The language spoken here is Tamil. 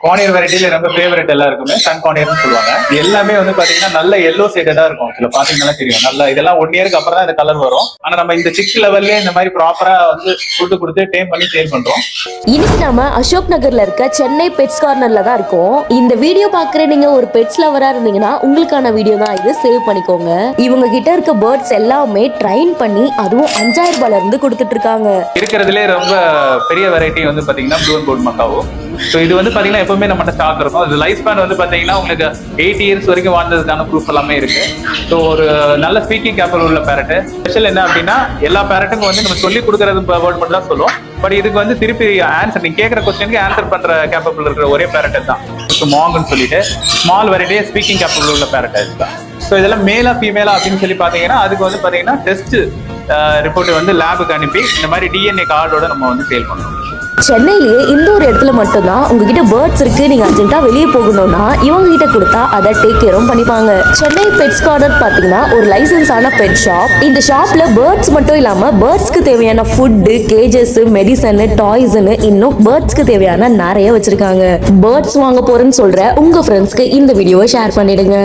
கார்னியர் வெரைட்டில ரொம்ப ஃபேவரட் எல்லாருக்குமே சன் கார்னியர்னு சொல்லுவாங்க. இது எல்லாமே வந்து பாத்தீங்கன்னா நல்ல எல்லோ ஷேடடா இருக்கும். இதுல பாத்தீங்கன்னா தெரியும். நல்லா இதெல்லாம் 1 இயருக்கு அப்புறம் தான் இந்த கலர் வரும். ஆனா நம்ம இந்த சிக் லெவல்லே இந்த மாதிரி ப்ராப்பரா வந்து ஃபுட் கொடுத்து டேம் பண்ணி சேல் பண்றோம். இன்னைக்கு நாம அசோக் நகர்ல இருக்க சென்னை பெட்ஸ் கார்னர்ல தான் இருக்கோம். இந்த வீடியோ பாக்குற நீங்க ஒரு பெட்ஸ் லவரா இருந்தீங்கன்னா உங்களுக்கான வீடியோ தான் இது, சேவ் பண்ணிக்கோங்க. இவங்க கிட்ட இருக்க பேர்ட்ஸ் எல்லாமே ட்ரைன் பண்ணி அதுவும் 5000 ரூபாயில இருந்து கொடுத்துட்டு இருக்காங்க. இருக்கிறதுலே ரொம்ப பெரிய வெரைட்டி வந்து பாத்தீங்கன்னா ப்ளூ அண்ட் கோல்ட் மக்காவோ. ஸோ இது வந்து பாத்தீங்கன்னா எப்பவுமே நம்ம ஸ்டாக் இருக்கும். இது லைஃப் ஸ்பேன் வந்து பாத்தீங்கன்னா உங்களுக்கு 8 இயர்ஸ் வரைக்கும் வாழ்ந்ததுக்கான ப்ரூஃப் எல்லாமே இருக்கு. ஸோ ஒரு நல்ல ஸ்பீக்கிங் கேப்பபிள் உள்ள பேரட். ஸ்பெஷல் என்ன அப்படின்னா எல்லா பேரட்டுக்கும் வந்து நம்ம சொல்லி கொடுக்கறது வேர்ட் மட்டும் தான் சொல்லுவோம். பட் இதுக்கு வந்து திருப்பி ஆன்சர் நீங்க கேட்கற கொஸ்டினுக்கு ஆன்சர் பண்ற கேப்பபிள் இருக்கிற ஒரே பேரட் தான் மாங்குன்னு சொல்லிட்டு ஸ்மால் வெரைட்டி ஸ்பீக்கிங் கேப்பபிள் உள்ள பேரட் தான். ஸோ இதெல்லாம் மேலா ஃபீமேலா அப்படின்னு சொல்லி பாத்தீங்கன்னா அதுக்கு வந்து பாத்தீங்கன்னா டெஸ்ட் ரிப்போர்ட் வந்து லேபுக்கு அனுப்பி இந்த மாதிரி டிஎன்ஏ கார்டோட நம்ம வந்து சேல் பண்றோம். சென்னையிலேயே இந்த ஒரு இடத்துல மட்டும்தான் உங்ககிட்ட பேர்ட்ஸ் இருக்கு, நீங்க அர்ஜென்ட்டா வெளியே போகணும்னா இவங்க கிட்ட கொடுத்தா அதை டேக் கேரும் பண்ணிப்பாங்க. சென்னை பெட்ஸ் கார்னர் பாத்தீங்கன்னா ஒரு லைசன்ஸ் ஆன பெட் ஷாப். இந்த ஷாப்ல பேர்ட்ஸ் மட்டும் இல்லாம பேர்ட்ஸ்க்கு தேவையான ஃபுட்டு, கேஜஸ், மெடிசன், டாய்ஸ்னு இன்னும் பேர்ட்ஸ்க்கு தேவையான நிறைய வச்சிருக்காங்க. பேர்ட்ஸ் வாங்க போறேன்னு சொல்ற உங்க ஃப்ரெண்ட்ஸ்க்கு இந்த வீடியோவை ஷேர் பண்ணிடுங்க.